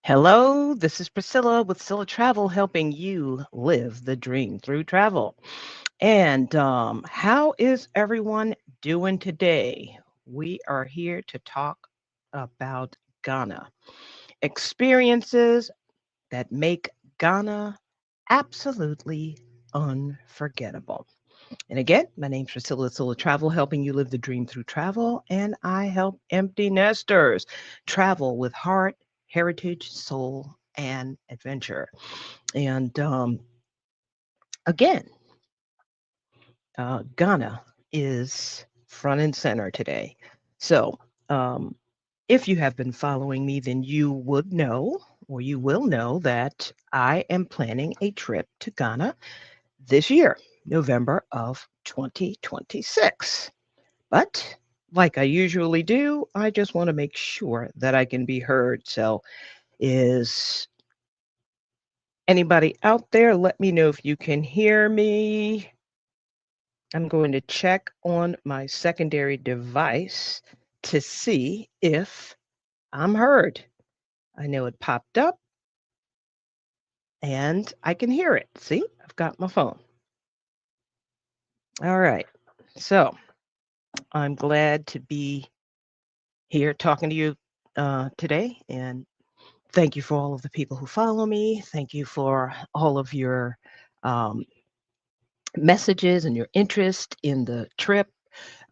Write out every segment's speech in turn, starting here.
Hello, this is Priscilla with Scylla Travel, helping you live the dream through travel. And how is everyone doing today? We are here to talk about Ghana, experiences that make Ghana absolutely unforgettable. And again, my name's Priscilla Scylla Travel, helping you live the dream through travel. And I help empty nesters travel with heart, heritage, soul, and adventure. And again, Ghana is front and center today. So um, if you have been following me, then you would know, or you will know, that I am planning a trip to Ghana this year, November of 2026. But like I usually do, I just want to make sure that I can be heard. So, is anybody out there? Let me know if you can hear me. I'm going to check on my secondary device to see if I'm heard. I know it popped up and I can hear it. See, I've got my phone. All right. So, I'm glad to be here talking to you today. And thank you for all of the people who follow me. Thank you for all of your um, messages and your interest in the trip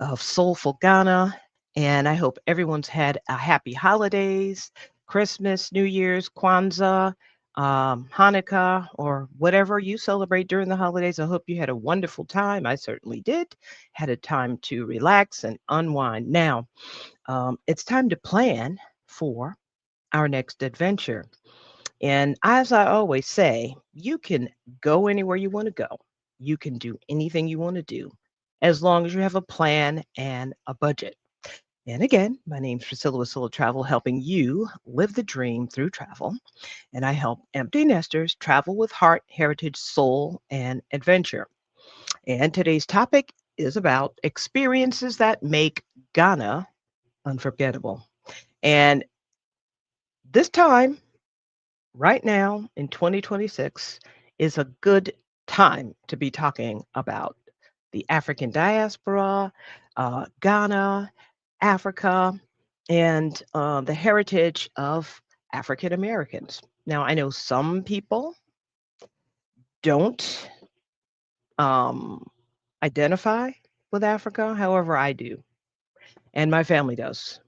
of Soulful Ghana. And I hope everyone's had a happy holidays, Christmas, New Year's, Kwanzaa, Hanukkah, or whatever you celebrate during the holidays. I hope you had a wonderful time. I certainly did. Had a time to relax and unwind. Now, it's time to plan for our next adventure. And as I always say, you can go anywhere you want to go. You can do anything you want to do as long as you have a plan and a budget. And again, my name's Priscilla with Solo Travel, helping you live the dream through travel. And I help empty nesters travel with heart, heritage, soul, and adventure. And today's topic is about experiences that make Ghana unforgettable. And this time, right now in 2026, is a good time to be talking about the African diaspora, Ghana, Africa, and the heritage of African Americans. Now, I know some people don't um, identify with Africa, however, I do, and my family does,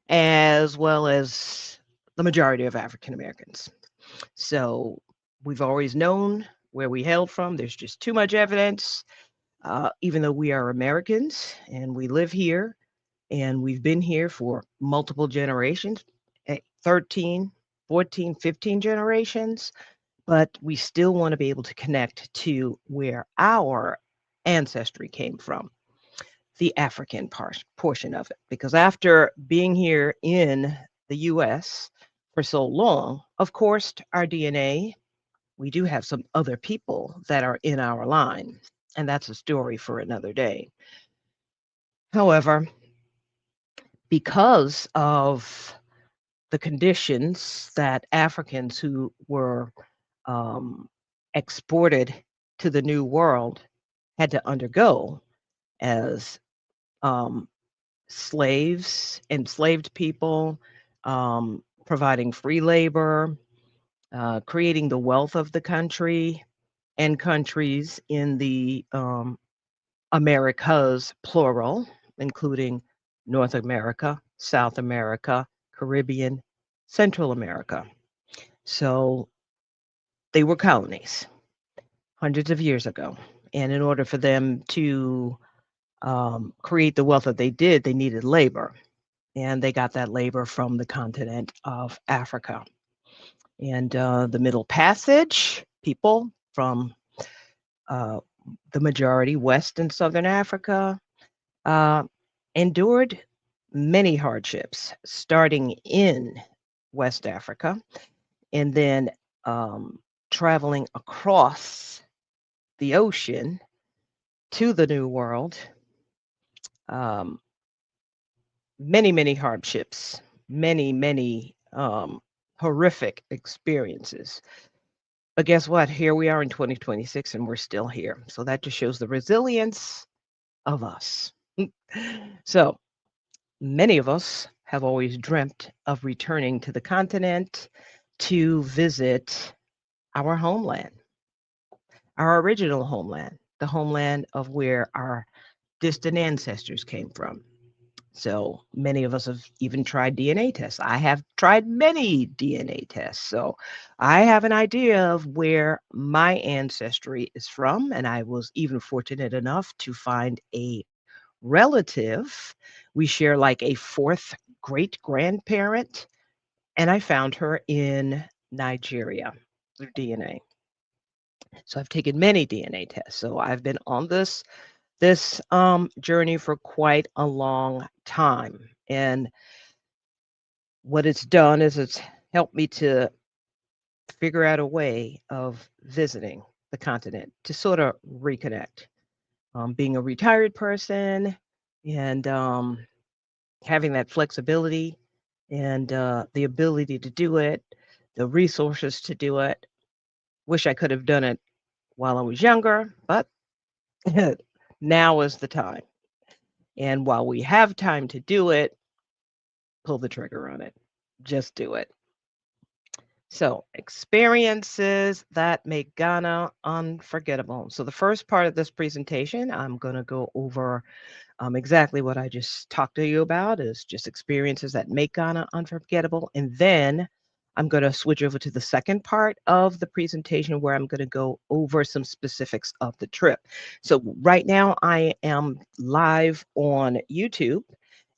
as well as the majority of African Americans. So we've always known where we hailed from. There's just too much evidence, even though we are Americans and we live here and we've been here for multiple generations, 13, 14, 15 generations, but we still want to be able to connect to where our ancestry came from, the African portion of it. Because after being here in the US for so long, of course, our DNA, we do have some other people that are in our line, and that's a story for another day. However, because of the conditions that Africans who were um, exported to the New World had to undergo as um, slaves, enslaved people, providing free labor, creating the wealth of the country and countries in the Americas, plural, including North America, South America, Caribbean, Central America. So they were colonies hundreds of years ago. And in order for them to create the wealth that they did, they needed labor. And they got that labor from the continent of Africa. And the Middle Passage, people from uh, the majority, West and Southern Africa, uh, endured many hardships, starting in West Africa and then um, traveling across the ocean to the New World. Many, many hardships, many, many. horrific experiences. But guess what? Here we are in 2026 and we're still here. So that just shows the resilience of us. So many of us have always dreamt of returning to the continent to visit our homeland, our original homeland, the homeland of where our distant ancestors came from. So many of us have even tried DNA tests. I have tried many DNA tests. So I have an idea of where my ancestry is from. And I was even fortunate enough to find a relative. We share like a fourth great grandparent. And I found her in Nigeria through DNA. So I've taken many DNA tests. So I've been on this journey for quite a long time. And what it's done is it's helped me to figure out a way of visiting the continent to sort of reconnect. Being a retired person and having that flexibility and the ability to do it, the resources to do it. Wish I could have done it while I was younger, but now is the time. And while we have time to do it, pull the trigger on it. Just do it. So, experiences that make Ghana unforgettable. So, the first part of this presentation, I'm going to go over exactly what I just talked to you about is just experiences that make Ghana unforgettable. And then I'm going to switch over to the second part of the presentation where I'm going to go over some specifics of the trip. So, right now, I am live on YouTube,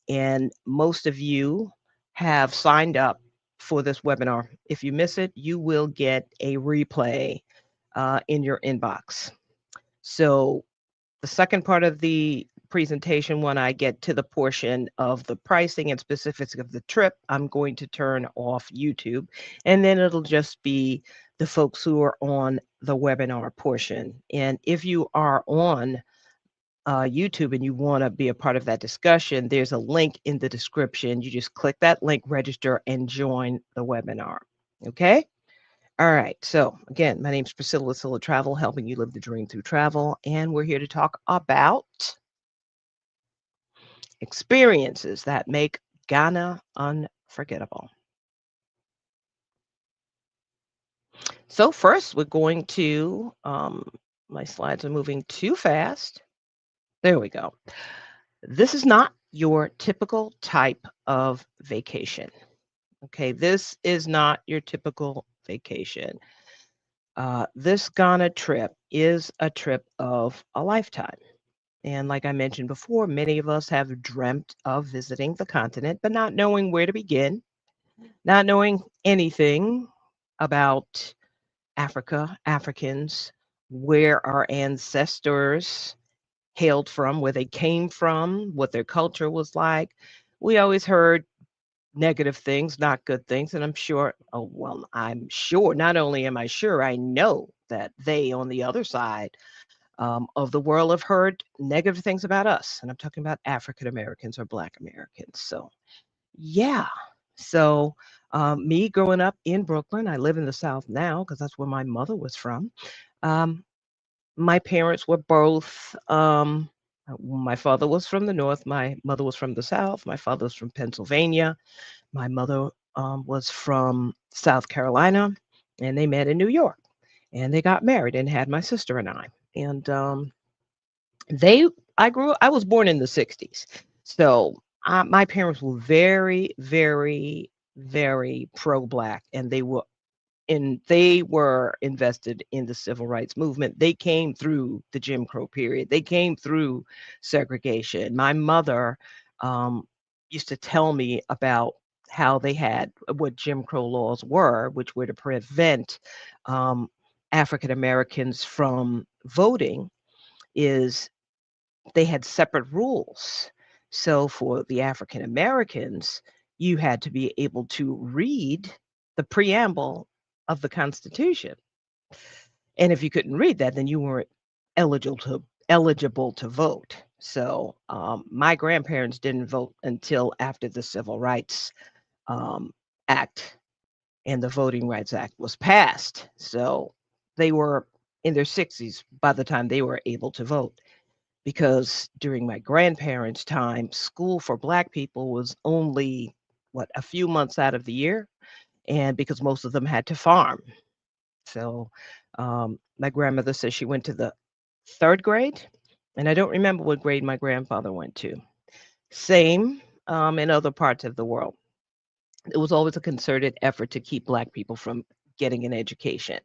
and most of you have signed up for this webinar. If you miss it, you will get a replay in your inbox. So, the second part of the presentation, when I get to the portion of the pricing and specifics of the trip, I'm going to turn off YouTube, and then it'll just be the folks who are on the webinar portion. And if you are on YouTube and you want to be a part of that discussion, there's a link in the description. You just click that link, register, and join the webinar. Okay? All right. So, again, my name's Priscilla with Silla Travel, helping you live the dream through travel. And we're here to talk about experiences that make Ghana unforgettable. So, first, we're going to, my slides are moving too fast. There we go. This is not your typical type of vacation. Okay, this is not your typical vacation. This Ghana trip is a trip of a lifetime. And like I mentioned before, many of us have dreamt of visiting the continent, but not knowing where to begin, not knowing anything about Africa, Africans, where our ancestors hailed from, where they came from, what their culture was like. We always heard negative things, not good things. And I'm sure, oh, well, I'm sure, not only am I sure, I know that they on the other side of the world have heard negative things about us. And I'm talking about African Americans or Black Americans. So, yeah. So, me growing up in Brooklyn, I live in the South now because that's where my mother was from. Um, my parents were both, my father was from the North, my mother was from the South, my father was from Pennsylvania. My mother was from South Carolina, and they met in New York, and they got married and had my sister and I. And they, I was born in the '60s, so my parents were very, very, very pro-black, and they were invested in the civil rights movement. They came through the Jim Crow period. They came through segregation. My mother used to tell me about how they had what Jim Crow laws were, which were to prevent um, African Americans from voting, is they had separate rules. So for the African Americans, you had to be able to read the preamble of the Constitution. And if you couldn't read that, then you weren't eligible to vote. So my grandparents didn't vote until after the Civil Rights um, Act and the Voting Rights Act was passed. So they were in their 60s by the time they were able to vote. Because during my grandparents' time, school for Black people was only, what, a few months out of the year. And because most of them had to farm. So my grandmother says she went to the third grade. And I don't remember what grade my grandfather went to. Same in other parts of the world. It was always a concerted effort to keep Black people from getting an education.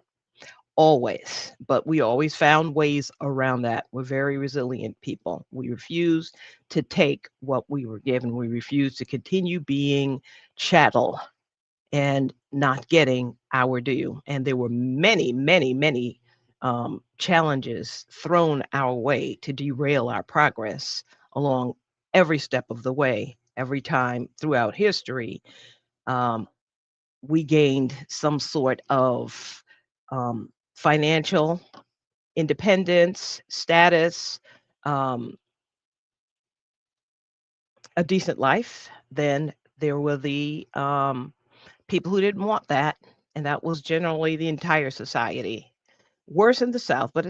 Always. But we always found ways around that. We're very resilient people. We refused to take what we were given. We refused to continue being chattel and not getting our due. And there were many, many, many challenges thrown our way to derail our progress along every step of the way, every time throughout history. Um, we gained some sort of financial independence, status, um, a decent life. Then there were the people who didn't want that, and that was generally the entire society. Worse in the South, but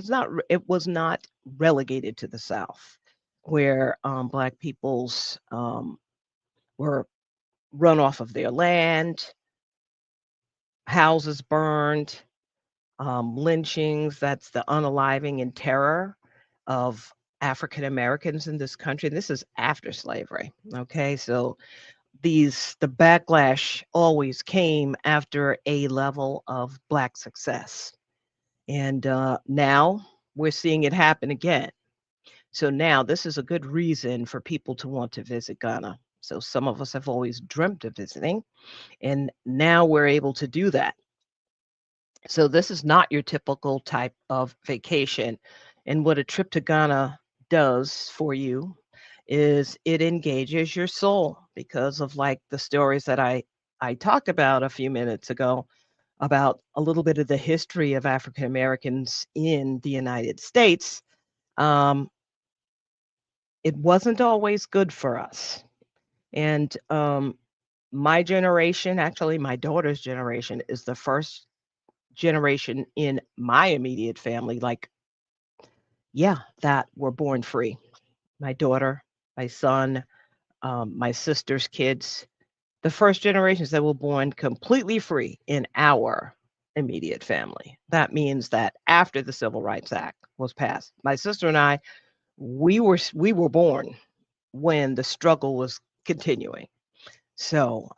it was not relegated to the South, where Black peoples were run off of their land, houses burned, lynchings. That's the unaliving and terror of African Americans in this country. And this is after slavery. Okay, so the backlash always came after a level of Black success, and now we're seeing it happen again. So now this is a good reason for people to want to visit Ghana. So some of us have always dreamt of visiting, and now we're able to do that. So this is not your typical type of vacation. And what a trip to Ghana does for you is it engages your soul because of like the stories that I talked about a few minutes ago about a little bit of the history of African Americans in the United States. Um, it wasn't always good for us. And my generation, actually my daughter's generation, is the first generation in my immediate family, like, yeah, that were born free. My daughter, my son, my sister's kids, the first generations that were born completely free in our immediate family. That means that after the Civil Rights Act was passed, my sister and I, we were born when the struggle was continuing. So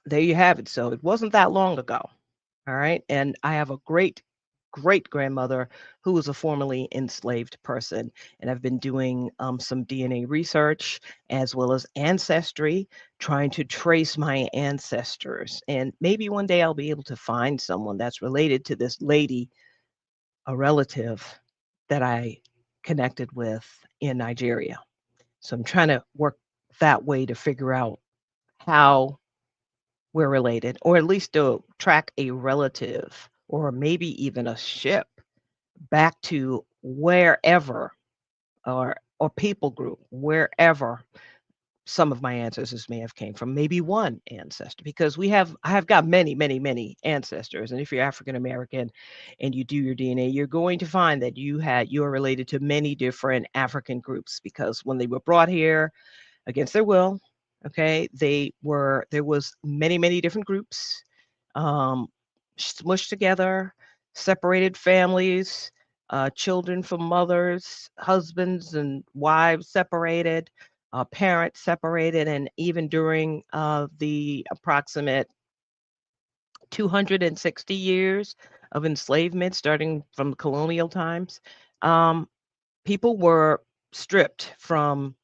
there you have it. So it wasn't that long ago. All right. And I have a great grandmother who was a formerly enslaved person. And I've been doing some DNA research as well as ancestry, trying to trace my ancestors. And maybe one day I'll be able to find someone that's related to this lady, a relative that I connected with in Nigeria. So I'm trying to work that way to figure out how we're related, or at least to track a relative or maybe even a ship back to wherever or people group, wherever some of my ancestors may have came from, maybe one ancestor, because I have got many, many, many ancestors. And if you're African American and you do your DNA, you're going to find that you are related to many different African groups because when they were brought here against their will, okay, there was many, many different groups um, smushed together, separated families, children from mothers, husbands and wives separated, parents separated, and even during the approximate 260 years of enslavement, starting from colonial times, um, people were stripped from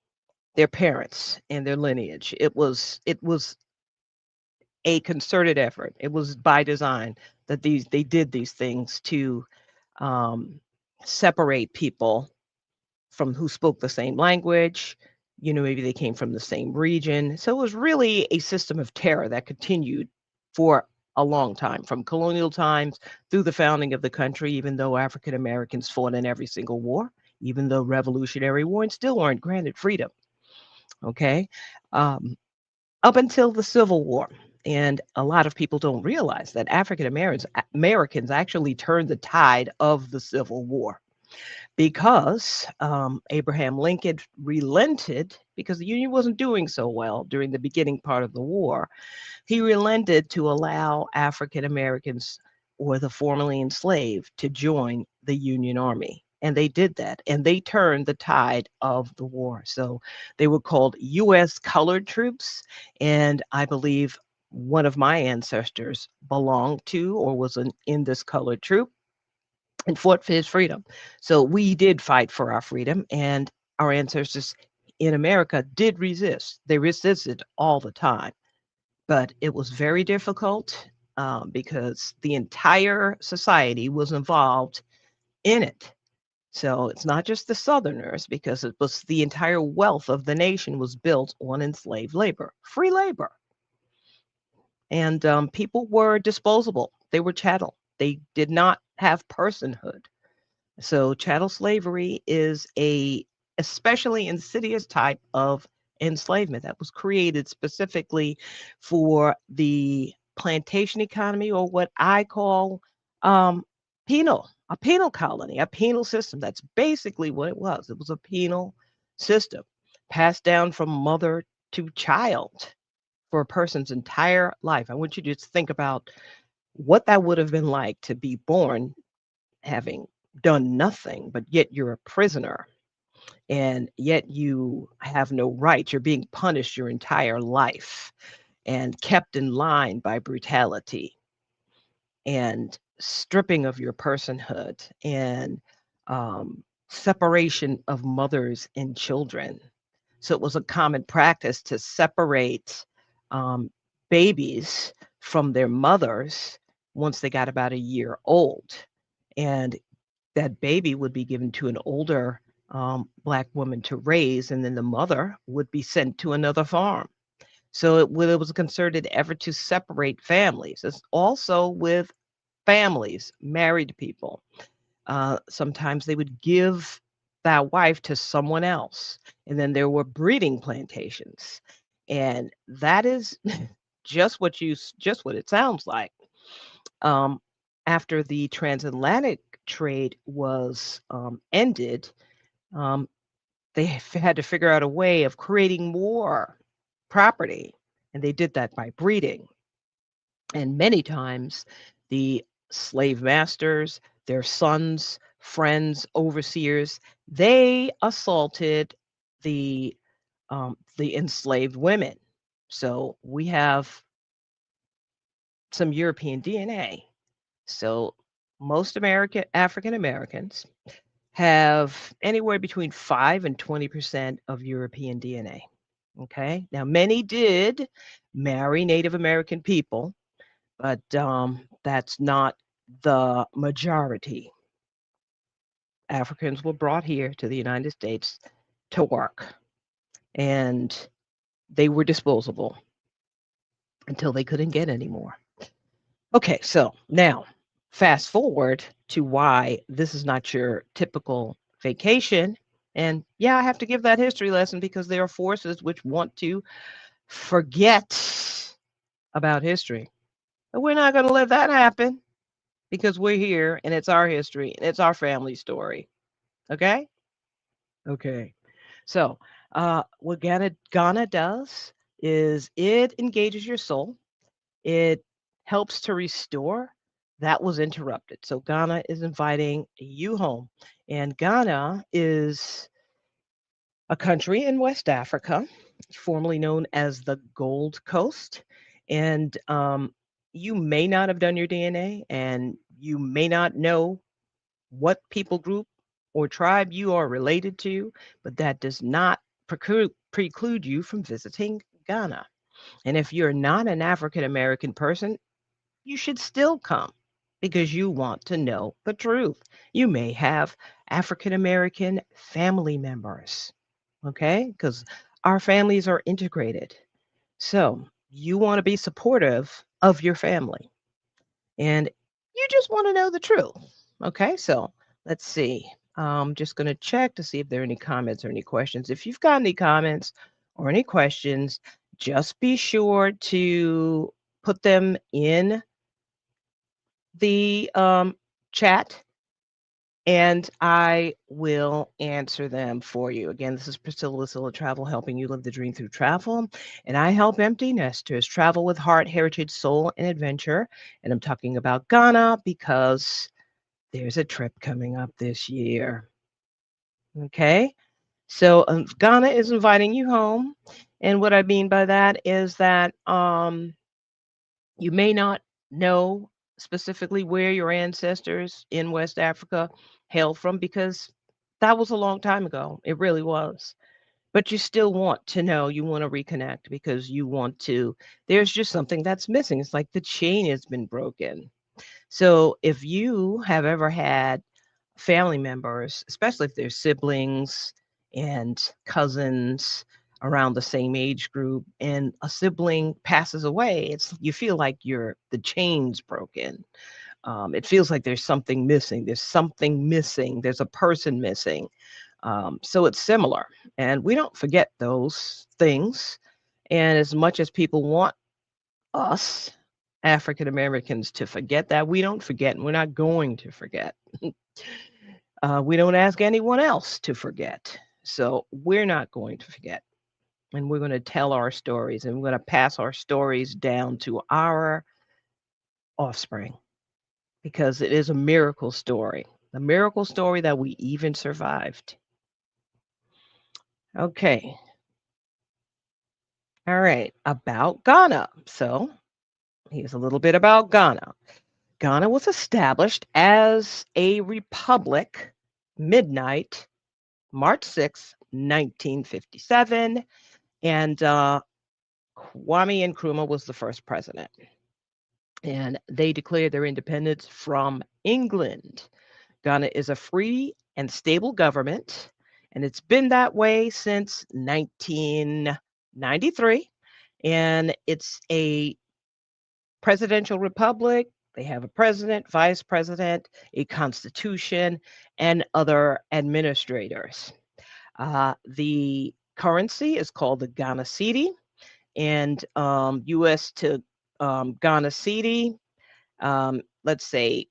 their parents and their lineage. It was a concerted effort. It was by design that they did these things to um, separate people from who spoke the same language. Maybe they came from the same region. So it was really a system of terror that continued for a long time, from colonial times through the founding of the country, even though African Americans fought in every single war, even though Revolutionary War, and still weren't granted freedom. Okay. Um, Up until the Civil War. And a lot of people don't realize that Americans actually turned the tide of the Civil War because Abraham Lincoln relented because the Union wasn't doing so well during the beginning part of the war. He relented to allow African Americans or the formerly enslaved to join the Union Army. And they did that, and they turned the tide of the war. So they were called U.S. colored troops. And I believe one of my ancestors belonged to or was in this colored troop and fought for his freedom. So we did fight for our freedom, and our ancestors in America did resist. They resisted all the time, but it was very difficult because the entire society was involved in it. So it's not just the Southerners, because it was the entire wealth of the nation was built on enslaved labor, free labor. And people were disposable. They were chattel. They did not have personhood. So chattel slavery is a especially insidious type of enslavement that was created specifically for the plantation economy, or what I call um, a penal colony, a penal system. That's basically what it was. It was a penal system passed down from mother to child for a person's entire life. I want you to just think about what that would have been like to be born having done nothing, but yet you're a prisoner and yet you have no rights. You're being punished your entire life and kept in line by brutality and stripping of your personhood and separation of mothers and children. So it was a common practice to separate um, babies from their mothers once they got about a year old. And that baby would be given to an older Black woman to raise, and then the mother would be sent to another farm. So it was a concerted effort to separate families. It's also with families, married people. Sometimes they would give that wife to someone else, and then there were breeding plantations, and that is just what it sounds like. Um, After the transatlantic trade was ended, um, they had to figure out a way of creating more property, and they did that by breeding. And many times, the slave masters, their sons, friends, overseers, they assaulted the enslaved women. So we have some European DNA. So most African Americans have anywhere between 5 and 20% of European DNA. Okay. Now, many did marry Native American people, but that's not the majority. Africans were brought here to the United States to work, and they were disposable until they couldn't get any more. Okay, so now fast forward to why this is not your typical vacation. And yeah, I have to give that history lesson because there are forces which want to forget about history. But we're not going to let that happen because we're here and it's our history and it's our family story. Okay? Okay. So, what Ghana does is it engages your soul. It helps to restore that was interrupted. So Ghana is inviting you home. And Ghana is a country in West Africa, formerly known as the Gold Coast. And you may not have done your DNA, and you may not know what people group or tribe you are related to, but that does not preclude you from visiting Ghana. And if you're not an African American person, you should still come because you want to know the truth. You may have African American family members, okay? Because our families are integrated. So you want to be supportive of your family and you just want to know the truth, okay? So let's see. I'm just going to check to see if there are any comments or any questions. If you've got any comments or any questions, just be sure to put them in the chat and I will answer them for you. Again, this is Priscilla Travel, helping you live the dream through travel. And I help empty nesters travel with heart, heritage, soul, and adventure. And I'm talking about Ghana because there's a trip coming up this year. Okay. So Ghana is inviting you home. And what I mean by that is that you may not know specifically where your ancestors in West Africa hailed from because that was a long time ago. It really was. But you still want to know, you want to reconnect because you want to, there's just something that's missing. It's like the chain has been broken. So if you have ever had family members, especially if they're siblings and cousins around the same age group, and a sibling passes away, it's you feel like the chain's broken. It feels like there's something missing. There's something missing. There's a person missing. So it's similar, and we don't forget those things. And as much as people want us African Americans to forget that, we don't forget, and we're not going to forget. We don't ask anyone else to forget. So we're not going to forget. And we're going to tell our stories and we're going to pass our stories down to our offspring because it is a miracle story, a miracle story that we even survived. Okay. All right. About Ghana. So here's a little bit about Ghana. Ghana was established as a republic midnight, March 6, 1957. And Kwame Nkrumah was the first president. And they declared their independence from England. Ghana is a free and stable government, and it's been that way since 1993. And it's a presidential republic. They have a president, vice president, a constitution, and other administrators. The currency is called the Ghana Cedi, and US to Ghana Cedi, let's say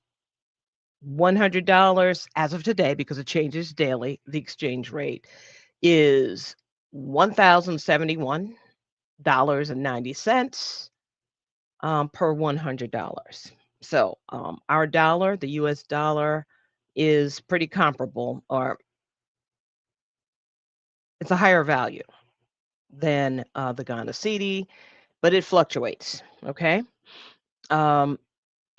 $100 as of today, because it changes daily, the exchange rate is $1,071.90 per $100. So our dollar, the US dollar, is pretty comparable, or it's a higher value than the Ghana Cedi, but it fluctuates. Okay. Um,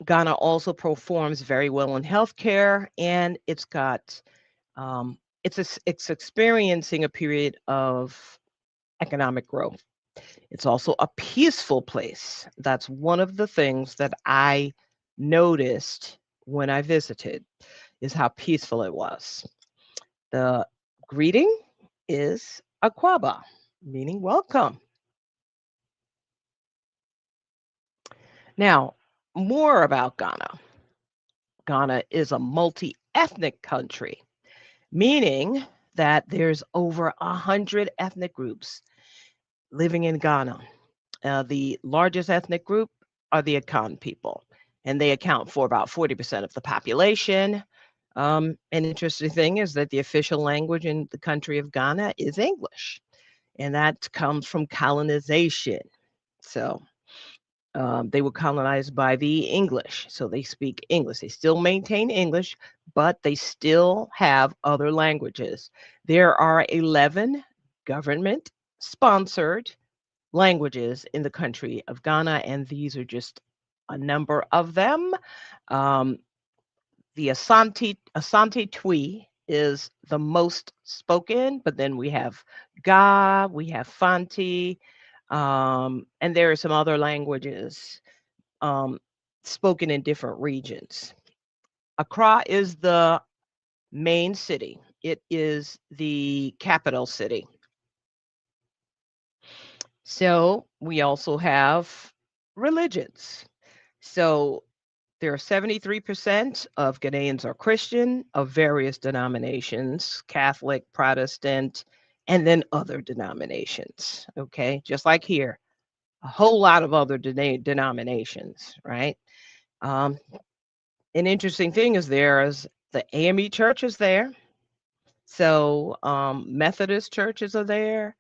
Ghana also performs very well in healthcare, and it's experiencing a period of economic growth. It's also a peaceful place. That's one of the things that I noticed when I visited, is how peaceful it was. The greeting is Akwaba, meaning welcome. Now, more about Ghana. Ghana is a multi-ethnic country, meaning that there's over 100 ethnic groups living in Ghana. The largest ethnic group are the Akan people, and they account for about 40% of the population. An interesting thing is that the official language in the country of Ghana is English, and that comes from colonization. So they were colonized by the English, so they speak English. They still maintain English, but they still have other languages. There are 11 government sponsored languages in the country of Ghana, and these are just a number of them. Um, the Asante Twi is the most spoken, but then we have Ga, we have Fanti, and there are some other languages um, spoken in different regions. Accra is the main city. It is the capital city. So we also have religions. So there are 73% of Ghanaians are Christian of various denominations, Catholic, Protestant, and then other denominations. Okay, just like here, a whole lot of other denominations, right? Um, an interesting thing is there is the AME church is there. So Methodist churches are there,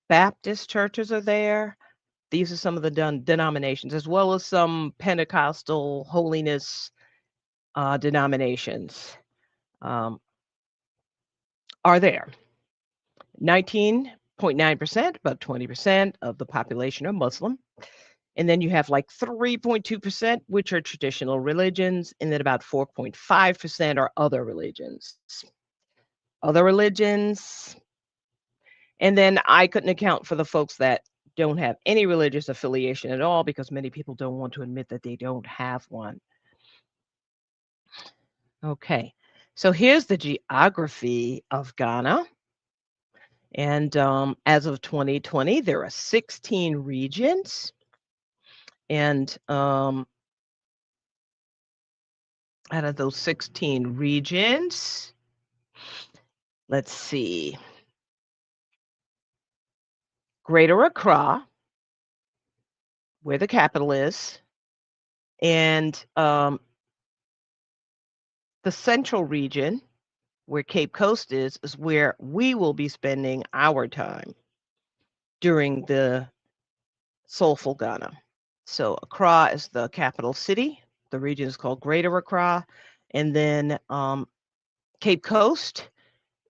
Baptist churches are there. These are some of the denominations, as well as some Pentecostal holiness denominations um, are there. 19.9%, about 20% of the population are Muslim. And then you have like 3.2%, which are traditional religions, and then about 4.5% are other religions. Other religions. And then I couldn't account for the folks that don't have any religious affiliation at all because many people don't want to admit that they don't have one. Okay, so here's the geography of Ghana. And as of 2020, there are 16 regions. And out of those 16 regions, let's see, Greater Accra, where the capital is, and the central region, where Cape Coast is where we will be spending our time during the Soulful Ghana. So Accra is the capital city. The region is called Greater Accra. And then Cape Coast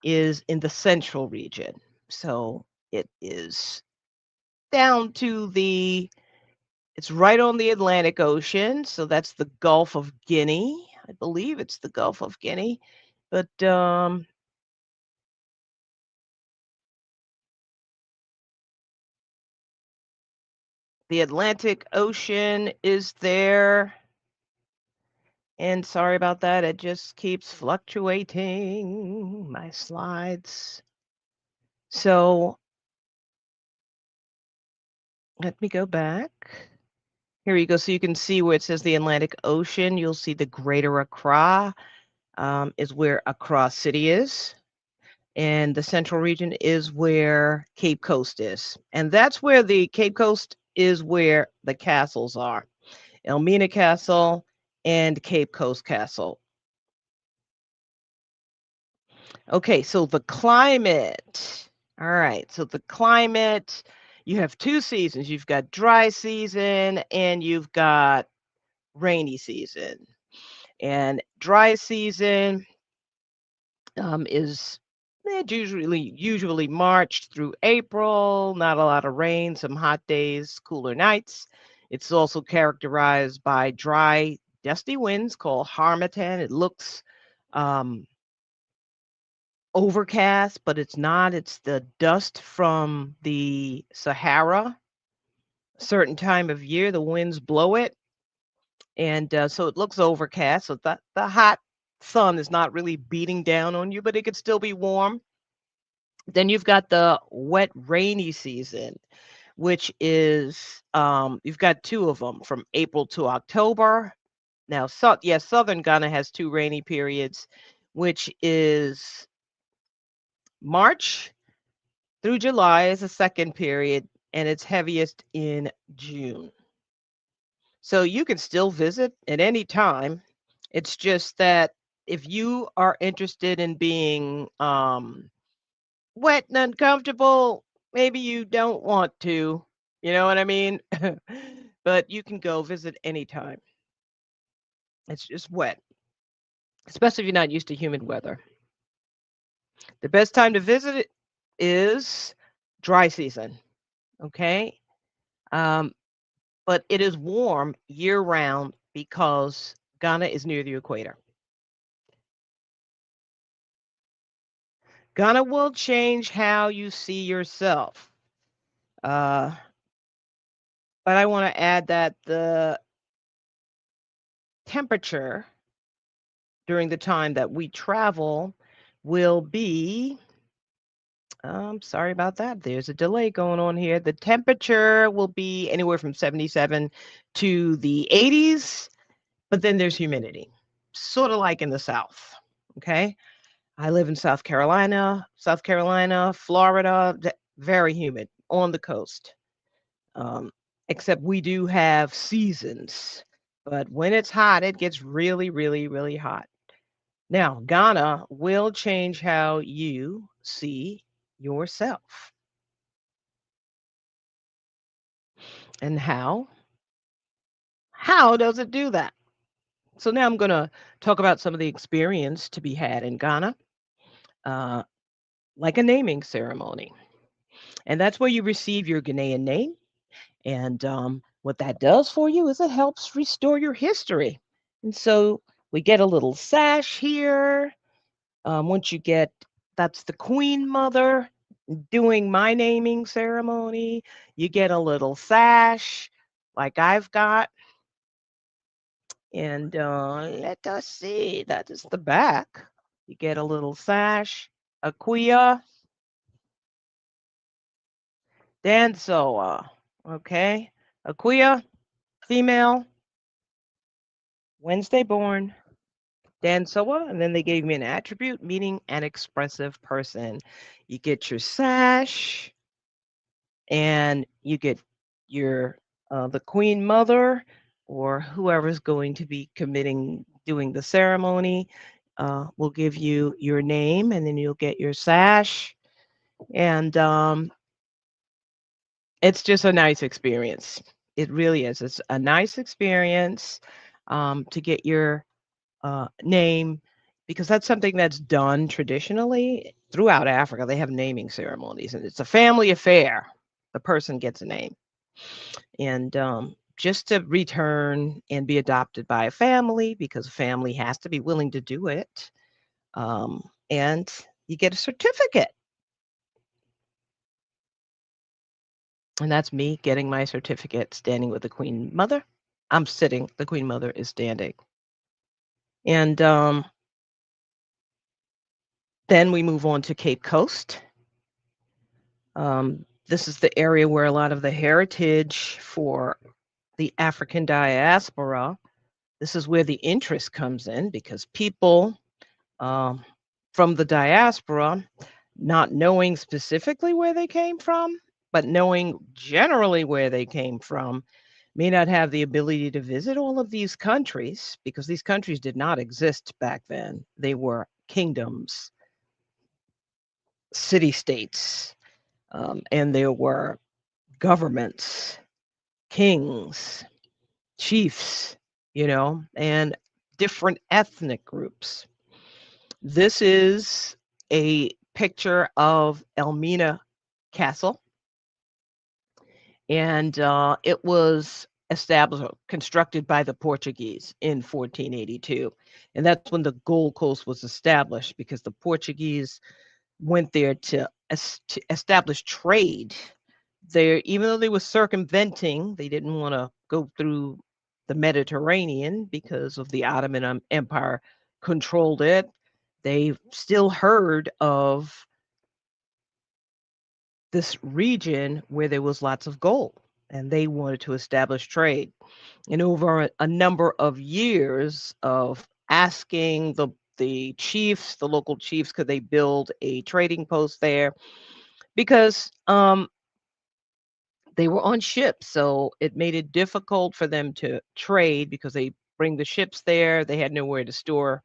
is in the central region. So it is down to it's right on the Atlantic Ocean. So that's the Gulf of Guinea. I believe it's the Gulf of Guinea. But the Atlantic Ocean is there. And sorry about that. It just keeps fluctuating my slides. So let me go back. Here you go. So you can see where it says the Atlantic Ocean. You'll see the Greater Accra is where Accra City is. And the central region is where Cape Coast is. And that's where the Cape Coast is where the castles are. Elmina Castle and Cape Coast Castle. Okay, so the climate. All right, so the climate, you have two seasons. You've got dry season and you've got rainy season. And dry season is usually March through April. Not a lot of rain, some hot days, cooler nights. It's also characterized by dry, dusty winds called harmattan. It looks overcast, but it's not. It's the dust from the Sahara. Certain time of year, the winds blow it, and so it looks overcast. So the hot sun is not really beating down on you, but it could still be warm. Then you've got the wet, rainy season, which is you've got two of them from April to October. Now, southern Ghana has two rainy periods, which is March through July is the second period, and it's heaviest in June. So you can still visit at any time. It's just that if you are interested in being wet and uncomfortable, maybe you don't want to. You know what I mean? But you can go visit anytime. It's just wet, especially if you're not used to humid weather. The best time to visit it is dry season. Okay. Um, but it is warm year round because Ghana is near the equator. Ghana will change how you see yourself. Uh, but I want to add that the temperature during the time that we travel will be, sorry about that. There's a delay going on here. The temperature will be anywhere from 77 to the 80s, but then there's humidity, sort of like in the South. Okay. I live in South Carolina, Florida, very humid on the coast. Um, except we do have seasons. But when it's hot, it gets really, really, really hot. Now, Ghana will change how you see yourself. And how? How does it do that? So now I'm going to talk about some of the experience to be had in Ghana, uh, like a naming ceremony. And that's where you receive your Ghanaian name. And what that does for you is it helps restore your history. And so we get a little sash here. Once you get, that's the Queen Mother doing my naming ceremony. You get a little sash like I've got. And let us see, that is the back. You get a little sash, Akuya, Dansoa. Okay. Akuya, female, Wednesday born, Dansoa. And then they gave me an attribute, meaning an expressive person. You get your sash, and you get your the queen mother or whoever's going to be doing the ceremony will give you your name, and then you'll get your sash, and it's just a nice experience. It really is. It's a nice experience to get your name, because that's something that's done traditionally throughout Africa. They have naming ceremonies, and it's a family affair. The person gets a name, and just to return and be adopted by a family, because a family has to be willing to do it. And you get a certificate. And that's me getting my certificate, standing with the Queen Mother. I'm sitting, the Queen Mother is standing. And then we move on to Cape Coast. This is the area where a lot of the heritage for the African diaspora, this is where the interest comes in, because people um, from the diaspora, not knowing specifically where they came from, but knowing generally where they came from, may not have the ability to visit all of these countries, because these countries did not exist back then. They were kingdoms, city states, and there were governments, kings, chiefs, and different ethnic groups. This is a picture of Elmina Castle, and it was established, constructed by the Portuguese in 1482. And that's when the Gold Coast was established, because the Portuguese went there to establish trade. There, even though they were circumventing, they didn't want to go through the Mediterranean because of the Ottoman Empire controlled it. They still heard of this region where there was lots of gold, and they wanted to establish trade. And over a number of years of asking the chiefs, the local chiefs, could they build a trading post there, because they were on ships, so it made it difficult for them to trade, because they bring the ships there, they had nowhere to store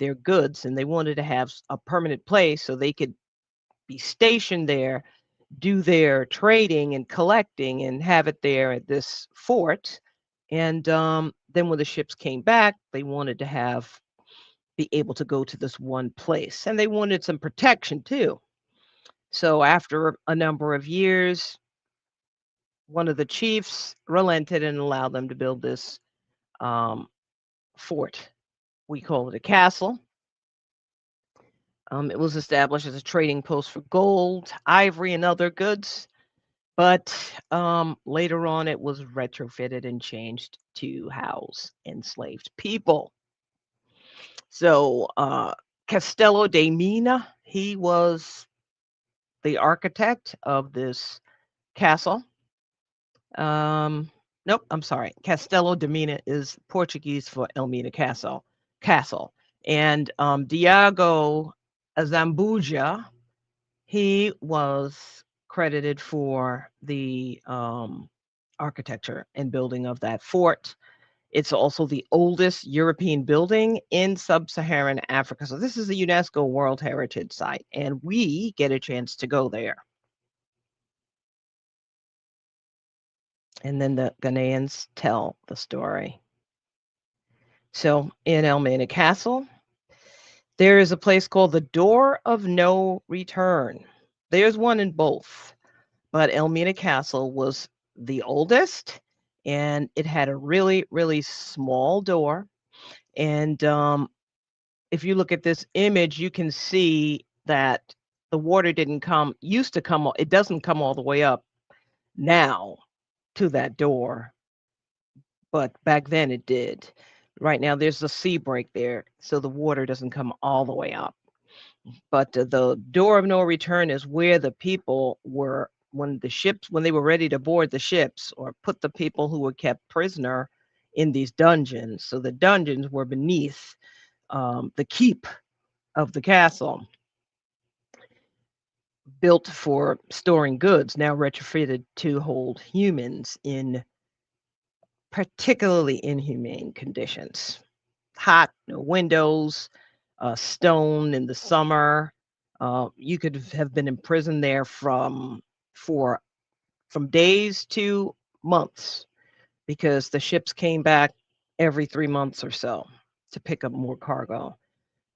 their goods, and they wanted to have a permanent place so they could be stationed there, do their trading and collecting, and have it there at this fort. And then when the ships came back, they wanted to be able to go to this one place, and they wanted some protection too. So after a number of years, one of the chiefs relented and allowed them to build this um, fort. We call it a castle. It was established as a trading post for gold, ivory, and other goods. But later on, it was retrofitted and changed to house enslaved people. So Castello de Mina, he was the architect of this castle. Um, nope, I'm sorry. Castello de Mina is Portuguese for Elmina Castle. Castle. And Diago Zambuja, he was credited for the architecture and building of that fort. It's also the oldest European building in sub-Saharan Africa. So this is a UNESCO World Heritage Site, and we get a chance to go there. And then the Ghanaians tell the story. So in Elmina Castle, there is a place called the Door of No Return. There's one in both, but Elmina Castle was the oldest, and it had a really, really small door. And if you look at this image, you can see that the water used to come, it doesn't come all the way up now to that door, but back then it did. Right now there's a sea break there, so the water doesn't come all the way up. But the door of no return is where the people were when they were ready to board the ships or put the people who were kept prisoner in these dungeons. So the dungeons were beneath the keep of the castle, built for storing goods, now retrofitted to hold humans in particularly inhumane conditions. Hot, no windows, stone in the summer. You could have been imprisoned there for from days to months because the ships came back every 3 months or so to pick up more cargo.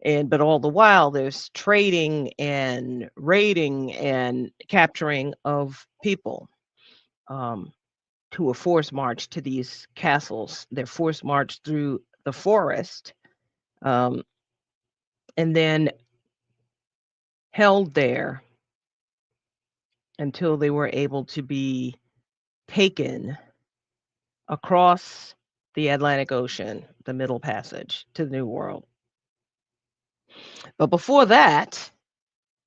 But all the while there's trading and raiding and capturing of people to a forced march to these castles. They're forced march through the forest, um, and then held there until they were able to be taken across the Atlantic Ocean, the Middle Passage to the New World. But before that,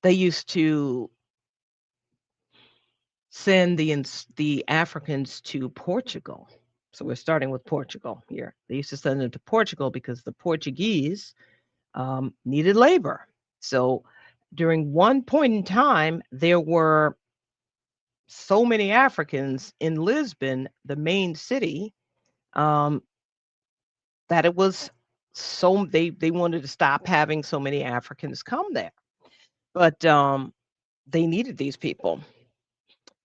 they used to send the Africans to Portugal. So we're starting with Portugal here. They used to send them to Portugal because the Portuguese needed labor. So during one point in time, there were so many Africans in Lisbon, the main city, um, that it was they wanted to stop having so many Africans come there. But they needed these people.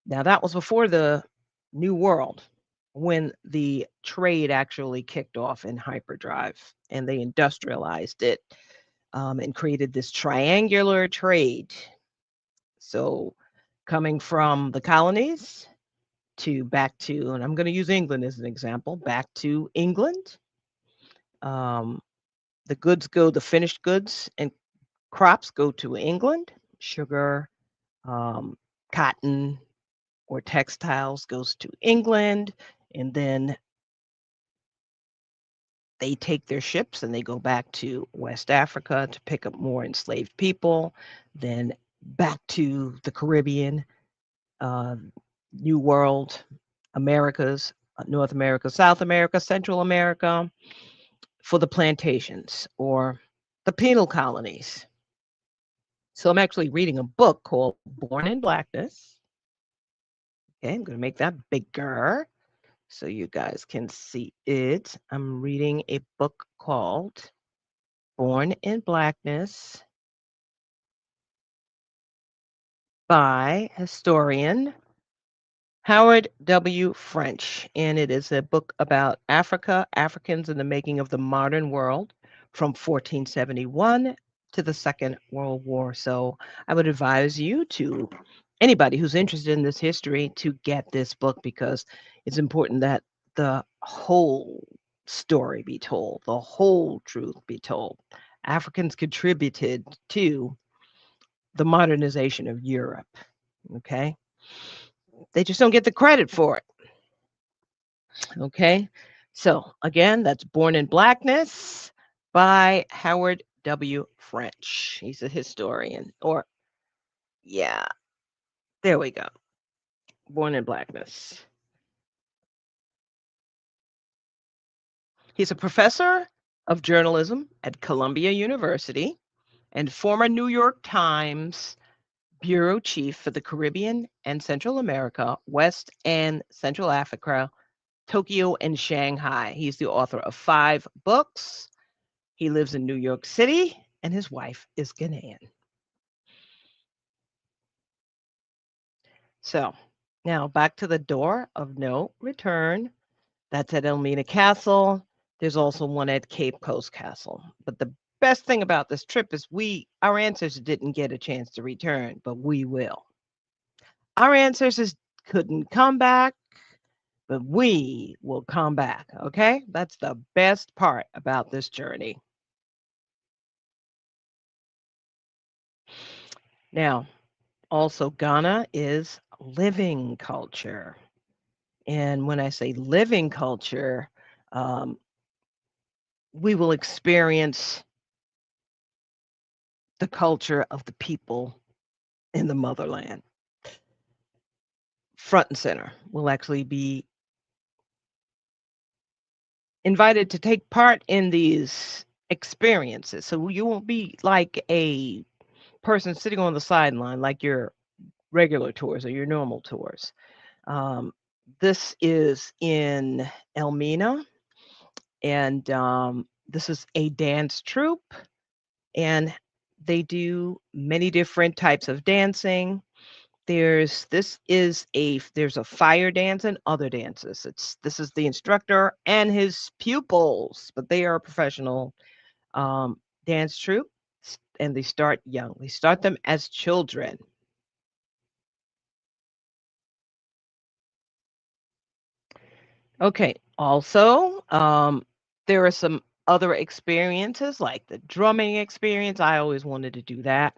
Now that was before the New World, when the trade actually kicked off in hyperdrive, and they industrialized it and created this triangular trade. So coming from the colonies and I'm going to use England as an example, back to England. Um, the finished goods and crops go to England. Sugar, cotton, or textiles goes to England, and then they take their ships and they go back to West Africa to pick up more enslaved people, then back to the Caribbean, uh, New World, Americas, North America, South America, Central America, for the plantations or the penal colonies. So I'm actually reading a book called Born in Blackness. Okay, I'm going to make that bigger so you guys can see it. I'm reading a book called Born in Blackness by historian Howard W. French, and it is a book about Africa, Africans in the making of the modern world from 1471 to the Second World War. So I would advise anybody who's interested in this history, to get this book because it's important that the whole story be told, the whole truth be told. Africans contributed to the modernization of Europe, okay? They just don't get the credit for it. Okay. So again, that's Born in Blackness by Howard W. French. He's a historian. Yeah, there we go. Born in Blackness. He's a professor of journalism at Columbia University and former New York Times bureau chief for the Caribbean and Central America, West and Central Africa, Tokyo, and Shanghai. He's the author of 5 books. He lives in New York City, and his wife is Ghanaian. So now back to the door of no return. That's at Elmina Castle. There's also one at Cape Coast Castle. But the best thing about this trip is our ancestors didn't get a chance to return, but we will. Our ancestors couldn't come back, but we will come back. Okay? That's the best part about this journey. Now, also, Ghana is living culture. And when I say living culture, um, we will experience the culture of the people in the motherland front and center. We'll actually be invited to take part in these experiences. So you won't be like a person sitting on the sideline like your regular tours or your normal tours. Um, this is in Elmina, and this is a dance troupe, and they do many different types of dancing. There's a fire dance and other dances. This is the instructor and his pupils, but they are a professional um, dance troupe, and they start young. They start them as children. Okay. Also, there are some other experiences like the drumming experience. I always wanted to do that.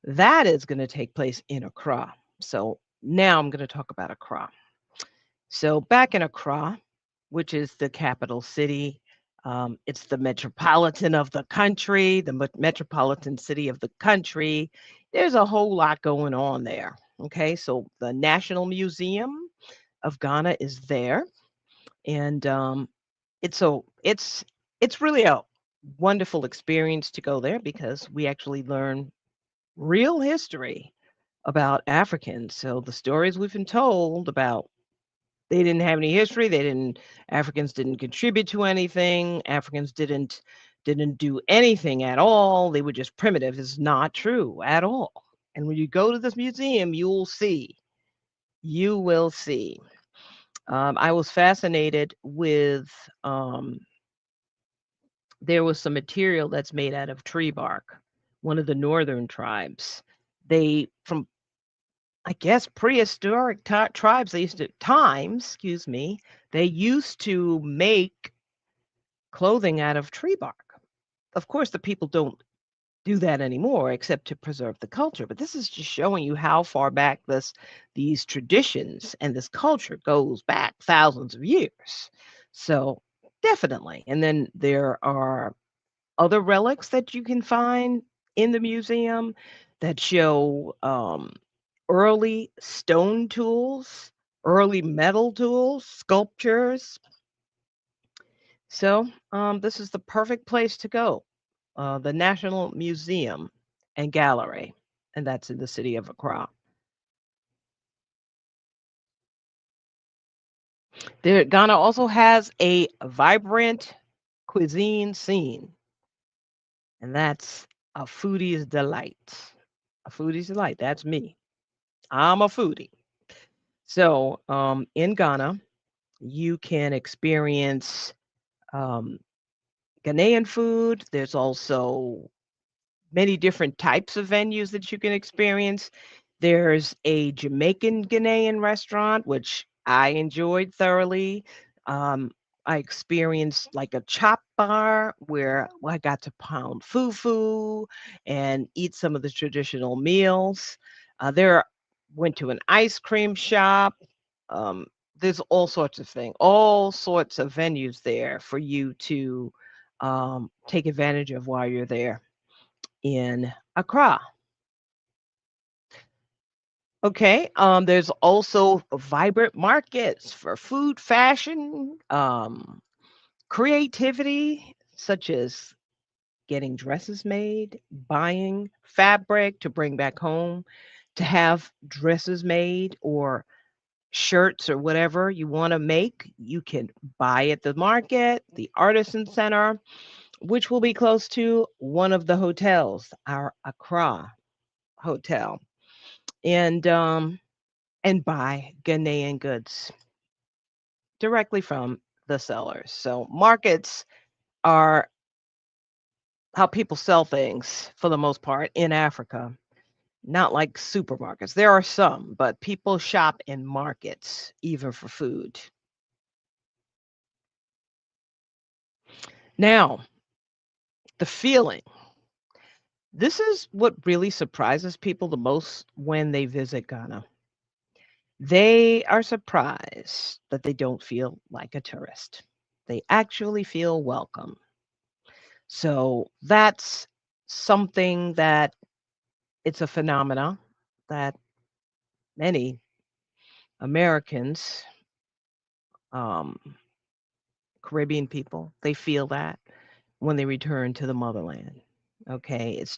That is going to take place in Accra. So now I'm going to talk about Accra. So back in Accra, which is the capital city, it's the metropolitan of the country, the metropolitan city of the country. There's a whole lot going on there. Okay, so the National Museum of Ghana is there, and it's really a wonderful experience to go there because we actually learn real history about Africans. So the stories we've been told about they didn't have any history. Africans didn't contribute to anything. Africans didn't do anything at all. They were just primitive is not true at all. And when you go to this museum, you'll see. You will see. I was fascinated with there was some material that's made out of tree bark. One of the northern tribes, they from I guess prehistoric tribes they used to times, excuse me, they used to make clothing out of tree bark. Of course, the people don't do that anymore except to preserve the culture, but this is just showing you how far back these traditions and this culture goes back thousands of years. So, definitely. And then there are other relics that you can find in the museum that show early stone tools, early metal tools, sculptures. So, this is the perfect place to go. The National Museum and Gallery, and that's in the city of Accra. Ghana also has a vibrant cuisine scene, and that's a foodie's delight. A foodie's delight. That's me. I'm a foodie. So, in Ghana, you can experience um, Ghanaian food. There's also many different types of venues that you can experience. There's a Jamaican Ghanaian restaurant, which I enjoyed thoroughly. Um, I experienced like a chop bar where I got to pound fufu and eat some of the traditional meals. There went to an ice cream shop. Um, there's all sorts of things, all sorts of venues there for you to take advantage of while you're there in Accra. Okay, there's also vibrant markets for food, fashion, creativity, such as getting dresses made, buying fabric to bring back home. to have dresses made or shirts or whatever you want to make, you can buy at the market, the artisan center, which will be close to one of the hotels, our Accra hotel, and um, and buy Ghanaian goods directly from the sellers. So markets are how people sell things for the most part in Africa, not like supermarkets. There are some, but people shop in markets even for food. Now, the feeling. This is what really surprises people the most when they visit Ghana. They are surprised that they don't feel like a tourist. They actually feel welcome. So that's something that it's a phenomena that many Americans, um, Caribbean people, they feel that when they return to the motherland. Okay, it's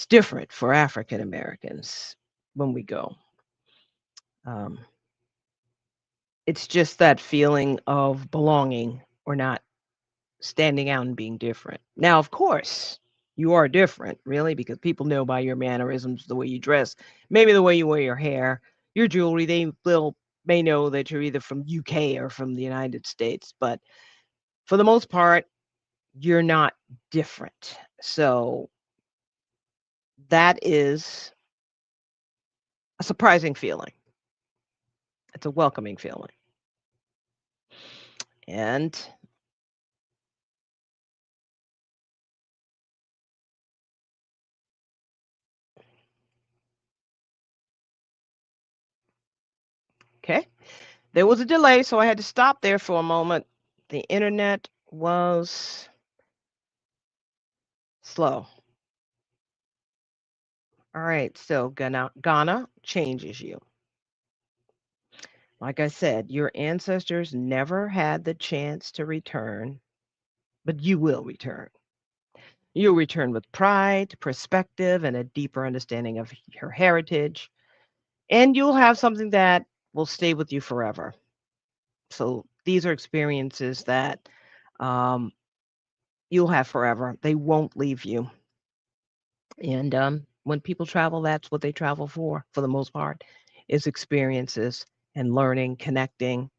different for African Americans when we go. Um, it's just that feeling of belonging or not standing out and being different. Now, of course, you are different, really, because people know by your mannerisms, the way you dress, maybe the way you wear your hair, your jewelry. They will may know that you're either from UK or from the United States, but for the most part, you're not different. So that is a surprising feeling. It's a welcoming feeling. And okay, there was a delay, so I had to stop there for a moment. The internet was slow. All right, so Ghana changes you. Like I said, your ancestors never had the chance to return, but you will return. You'll return with pride, perspective, and a deeper understanding of your heritage. And you'll have something that will stay with you forever. So these are experiences that um, you'll have forever. They won't leave you. And when people travel, that's what they travel for the most part, is experiences and learning, connecting.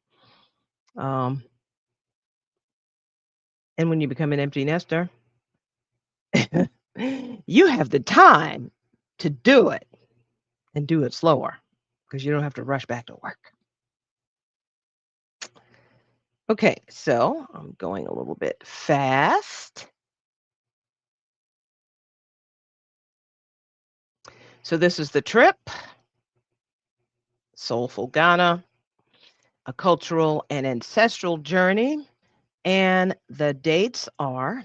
Um, and when you become an empty nester, you have the time to do it and do it slower because you don't have to rush back to work. Okay, so I'm going a little bit fast. So this is the trip, Soulful Ghana, a cultural and ancestral journey. And the dates are,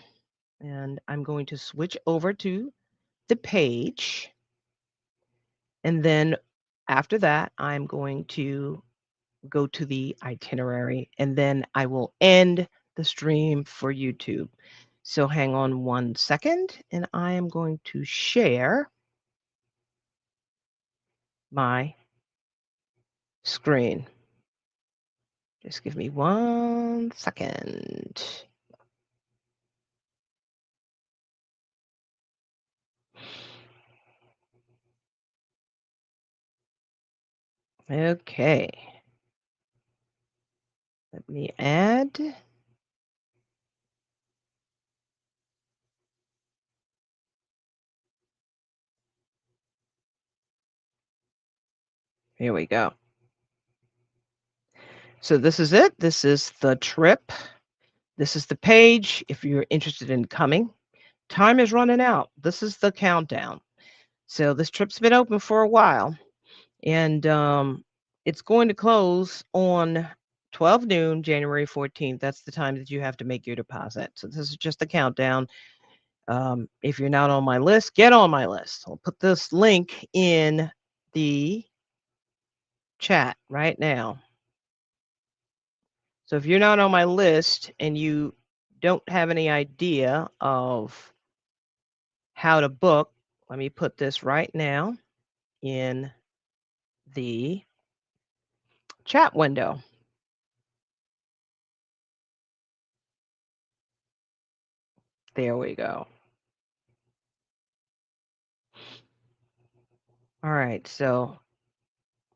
and I'm going to switch over to the page. And then after that, I'm going to go to the itinerary and then I will end the stream for YouTube. So hang on 1 second and I am going to share my screen. Just give me 1 second. Okay. Let me add. Here we go. So this is it. This is the trip. This is the page if you're interested in coming. Time is running out. This is the countdown. So this trip's been open for a while, and it's going to close on 12 noon, January 14th. That's the time that you have to make your deposit. So this is just a countdown. If you're not on my list, get on my list. I'll put this link in the chat right now. So if you're not on my list and you don't have any idea of how to book, let me put this right now. in the chat window. There we go. All right, so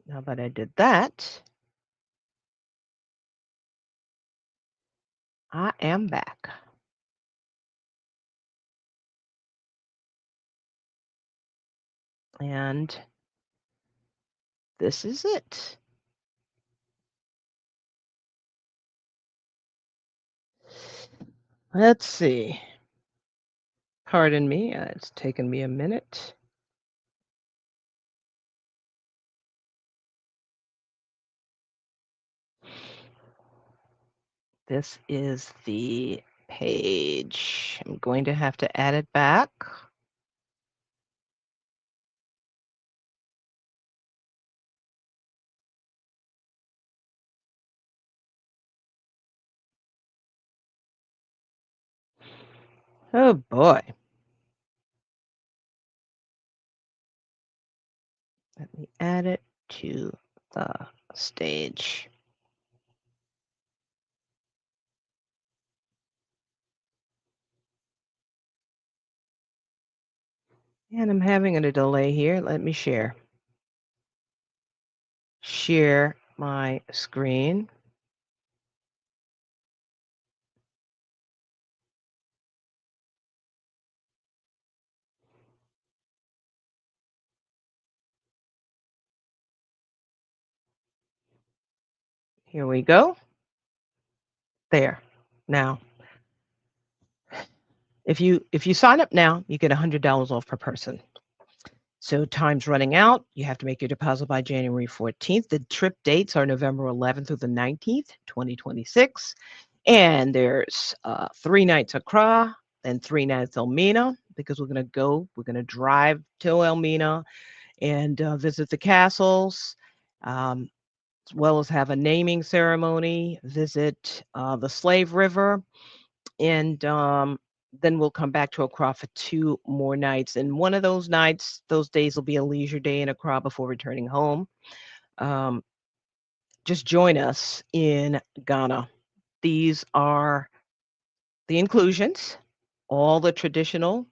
now that I did that, I am back. And this is it. Let's see. Pardon me, it's taken me a minute. This is the page. I'm going to have to add it back. Oh boy. Let me add it to the stage. And I'm having a delay here. Let me share. Share my screen. Here we go. There. Now, if you sign up now, you get $100 off per person. So time's running out. You have to make your deposit by January 14th. The trip dates are November 11th through the 19th, 2026. And there's 3 nights Accra and 3 nights Elmina because we're going to drive to Elmina and visit the castles, as well as have a naming ceremony, visit the Slave River, and then we'll come back to Accra for 2 more nights. And one of those nights, those days will be a leisure day in Accra before returning home. Um, just join us in Ghana. These are the inclusions. All the traditional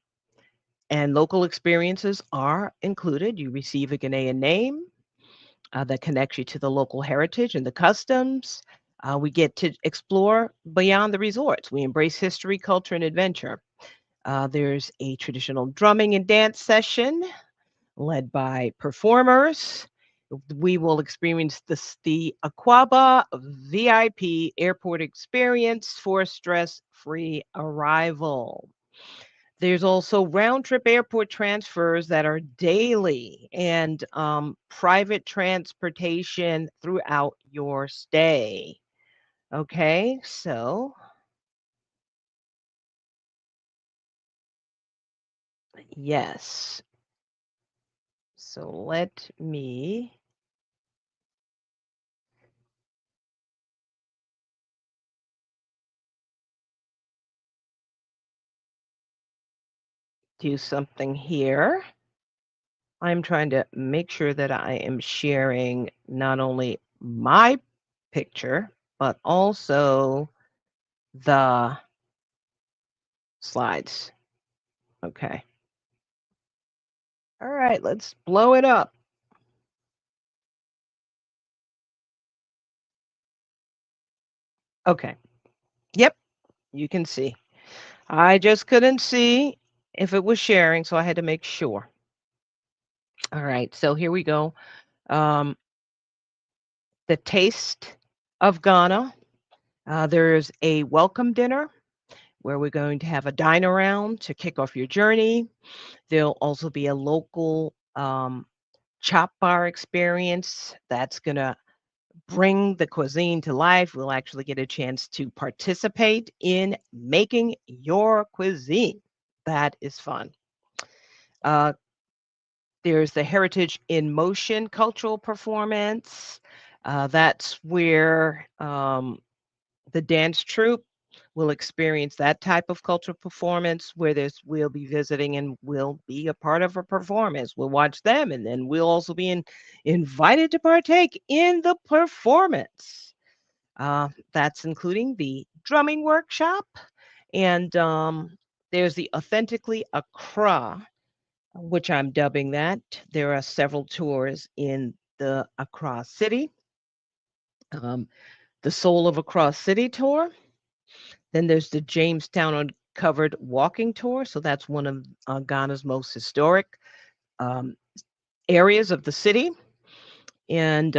and local experiences are included. You receive a Ghanaian name that connects you to the local heritage and the customs. We get to explore beyond the resorts. We embrace history, culture, and adventure. There's a traditional drumming and dance session led by performers. We will experience the Aquaba VIP airport experience for stress-free arrival. There's also round trip airport transfers that are daily and private transportation throughout your stay. Okay, so yes. So let me do something here. I'm trying to make sure that I am sharing not only my picture, but also the slides. Okay. All right, let's blow it up. Okay. Yep, you can see. I just couldn't see if it was sharing, so I had to make sure. All right, so here we go. Um, the taste of Ghana. There's a welcome dinner where we're going to have a dine around to kick off your journey. There'll also be a local chop bar experience that's going to bring the cuisine to life. We'll actually get a chance to participate in making your cuisine. That is fun. Uh, there's the Heritage in Motion cultural performance. That's where the dance troupe We'll experience that type of cultural performance where we'll be visiting and we'll be a part of a performance. We'll watch them and then we'll also be invited to partake in the performance. That's including the drumming workshop and there's the Authentically Accra, which I'm dubbing that. There are several tours in the Accra city. Um, the Soul of Accra City tour. Then there's the Jamestown Uncovered Walking Tour. So that's one of Ghana's most historic um, areas of the city. And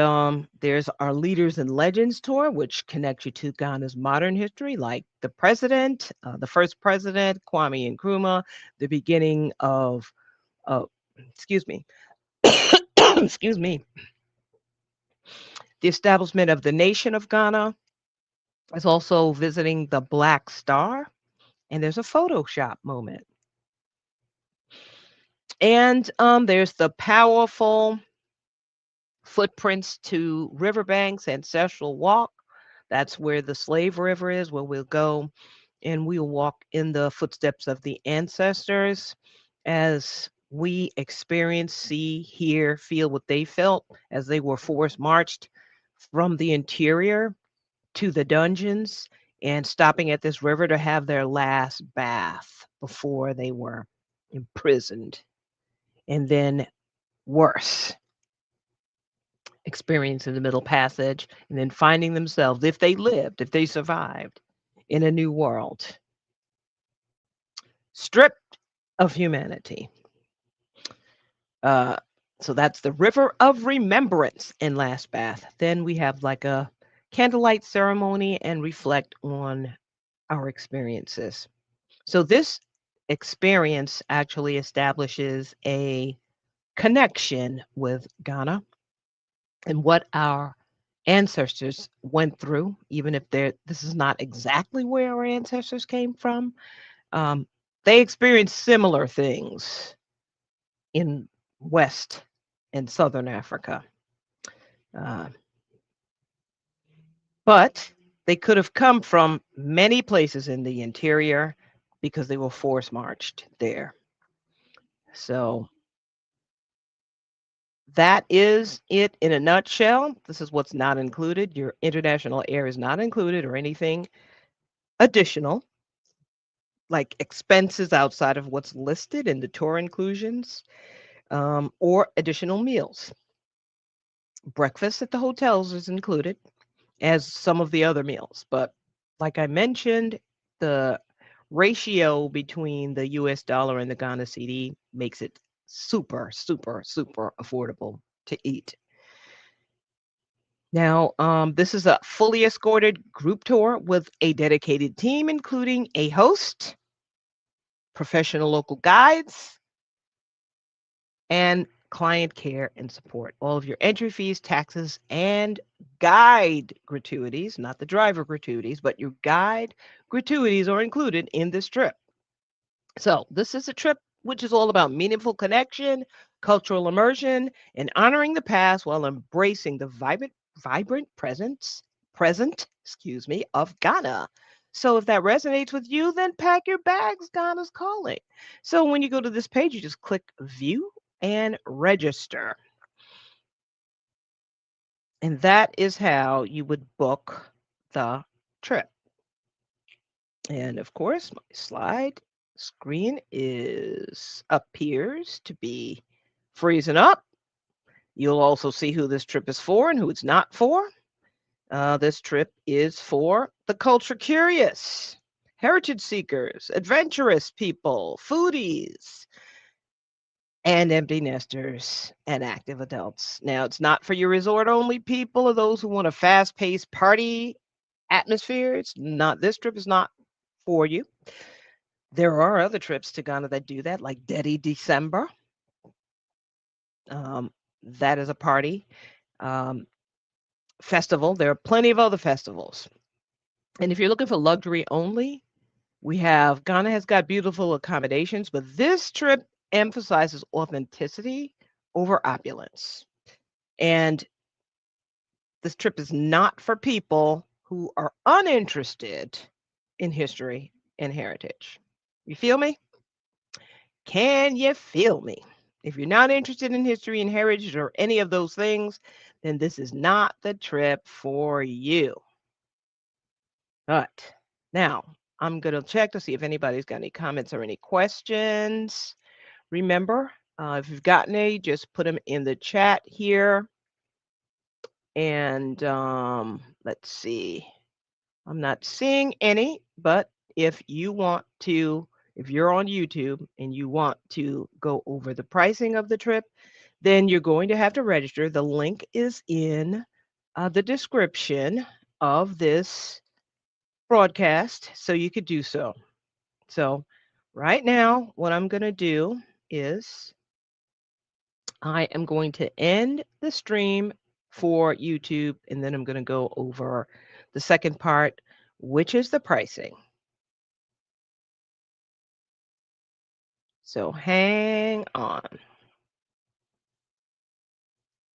there's our Leaders and Legends tour, which connects you to Ghana's modern history, like the president, the first president, Kwame Nkrumah, the beginning of, uh, excuse me, excuse me, the establishment of the nation of Ghana. Is also visiting the Black Star, and there's a Photoshop moment. And there's the powerful footprints to riverbanks, ancestral walk. That's where the Slave River is, where we'll go and we'll walk in the footsteps of the ancestors as we experience, see, hear, feel what they felt as they were forced marched from the interior to the dungeons and stopping at this river to have their last bath before they were imprisoned. And then worse, experiencing the Middle Passage and then finding themselves, if they lived, if they survived, in a new world, stripped of humanity. Uh, so that's the River of Remembrance in Last Bath. Then we have like a candlelight ceremony and reflect on our experiences. So this experience actually establishes a connection with Ghana and what our ancestors went through, even if this is not exactly where our ancestors came from. Um, they experienced similar things in West and Southern Africa. Uh, but they could have come from many places in the interior because they were force marched there. So that is it in a nutshell. This is what's not included. Your international air is not included or anything additional, like expenses outside of what's listed in the tour inclusions or additional meals. Breakfast at the hotels is included, as some of the other meals. But like I mentioned, the ratio between the US dollar and the Ghana CD makes it super, super, super affordable to eat. Now, this is a fully escorted group tour with a dedicated team, including a host, professional local guides, and client care and support. All of your entry fees, taxes, and guide gratuities, not the driver gratuities, but your guide gratuities are included in this trip. So, this is a trip which is all about meaningful connection, cultural immersion, and honoring the past while embracing the vibrant present, of Ghana. So if that resonates with you, then pack your bags. Ghana's calling. So when you go to this page, you just click view and register. And that is how you would book the trip. And of course, my slide screen appears to be freezing up. You'll also see who this trip is for and who it's not for. This trip is for the culture curious, heritage seekers, adventurous people, foodies, and empty nesters and active adults. Now, it's not for your resort only people or those who want a fast paced party atmosphere. It's not, this trip is not for you. There are other trips to Ghana that do that, like Dedi December. Um, that is a party festival. There are plenty of other festivals. And if you're looking for luxury only, we have Ghana has got beautiful accommodations, but this trip emphasizes authenticity over opulence. And this trip is not for people who are uninterested in history and heritage. You feel me? Can you feel me? If you're not interested in history and heritage or any of those things, then this is not the trip for you. But now I'm going to check to see if anybody's got any comments or any questions. Remember, if you've got any, just put them in the chat here. And let's see. I'm not seeing any, but if you want to, if you're on YouTube and you want to go over the pricing of the trip, then you're going to have to register. The link is in the description of this broadcast, so you could do so. So, right now, what I'm going to do is I am going to end the stream for YouTube, and then I'm going to go over the second part, which is the pricing. So hang on.